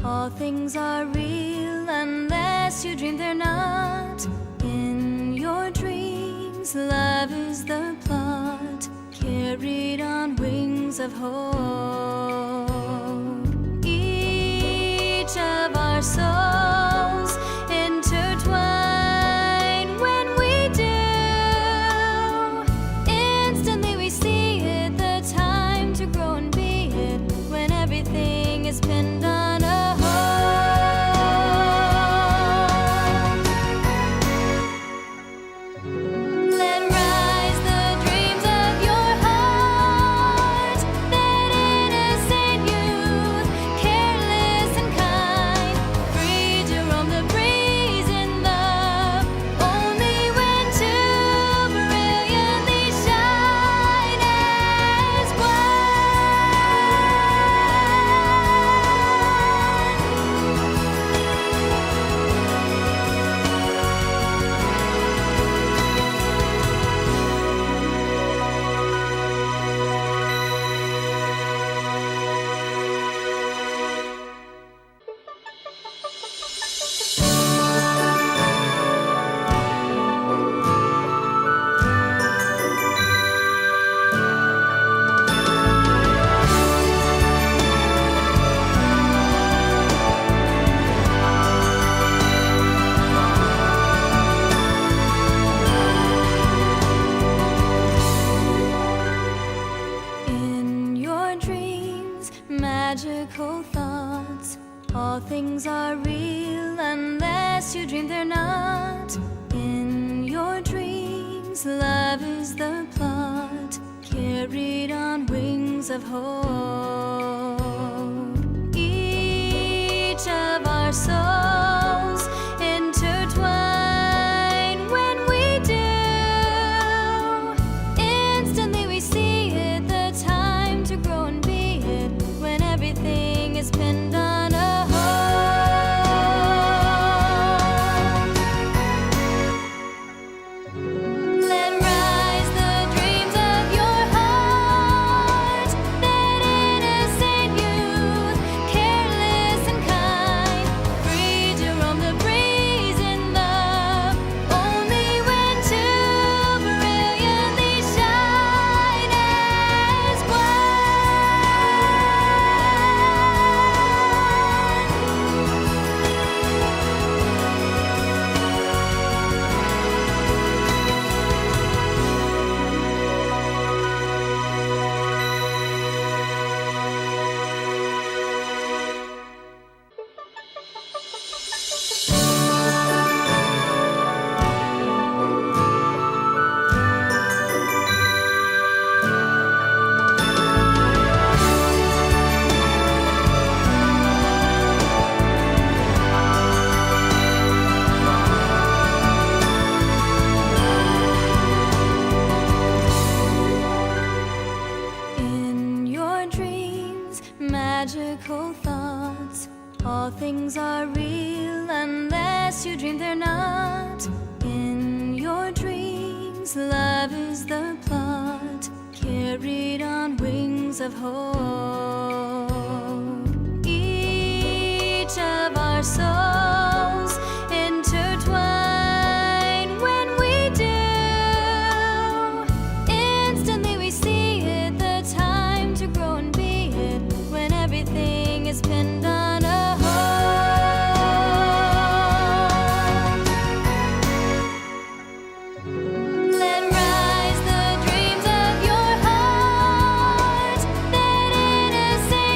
All things are real unless you dream they're not. In your dreams, love is the plot, carried on wings of hope. Each of our souls intertwine when we do. Instantly we see it, the time to grow and be it, when everything is pinned on a magical thoughts. All things are real unless you dream they're not. In your dreams, love is the plot, carried on wings of hope. Each of our souls intertwine when we do. Instantly we see it, the time to grow and be it, when everything is pinned on a Let rise. magical thoughts. All things are real unless you dream they're not. In your dreams, love is the plot, carried on wings of hope. Each of our souls intertwine when we do. Instantly we see it, the time to grow and be it, when everything is pinned on a Let rise the dreams of your heart, that innocent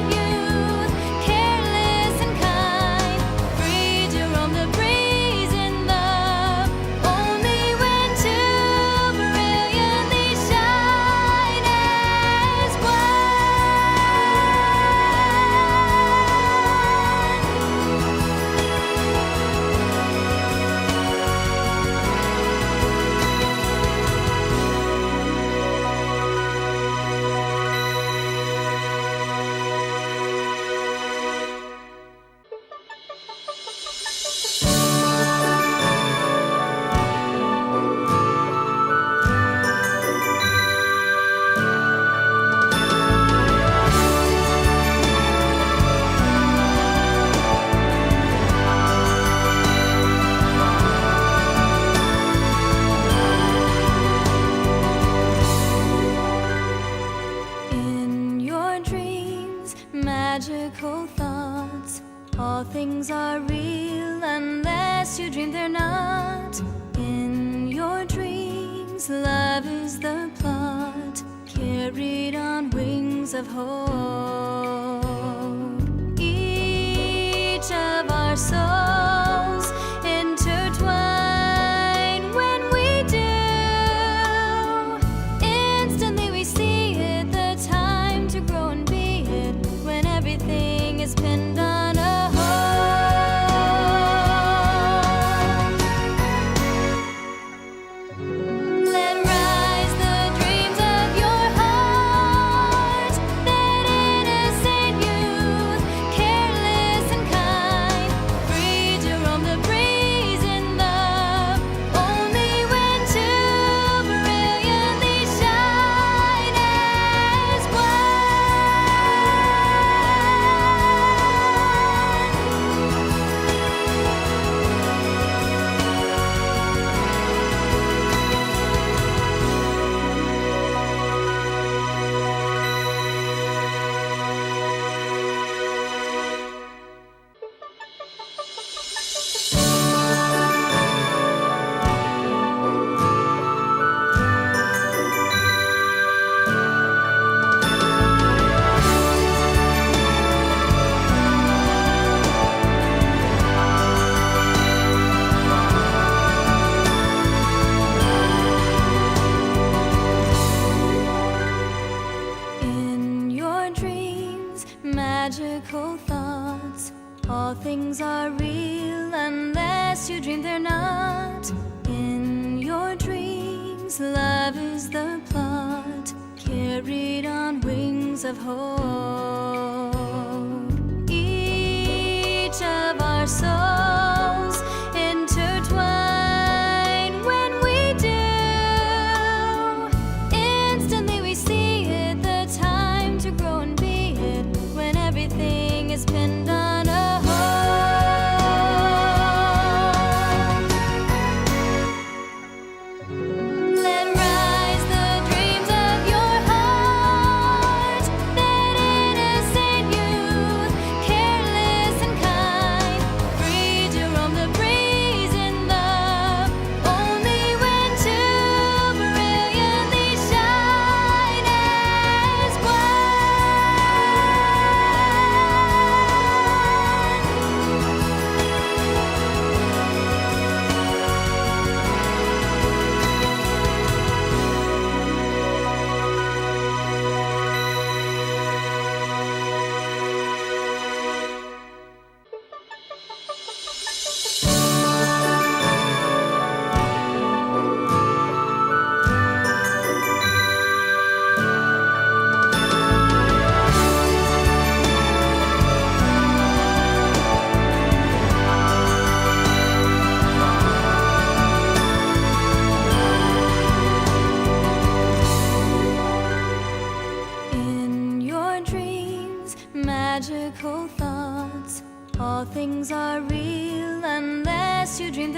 bright youth, careless and kind, free to roam the breeze in love, only when two brilliantly shine as in your dreams, magical thoughts. All things are real unless you dream they're not. In your dreams, love is the plot, carried on wings of hope. Each of our souls intertwine when we do. Instantly we see it, the time to grow and be it, when everything is pinned on a hold. Let rise the dreams of your heart, that innocent things are real unless you dream they're not. In your dreams, love is the plot, carried on wings of hope. Each of our souls intertwine when we do. Instantly we see it, the time to grow and be it, when everything is pinned on a hold. Let rise the dreams of your heart, that innocent youth, careless and kind, free to roam the breeze in love, only when two brilliantly shine as in your dreams, magical thoughts. All things are real unless you dream they're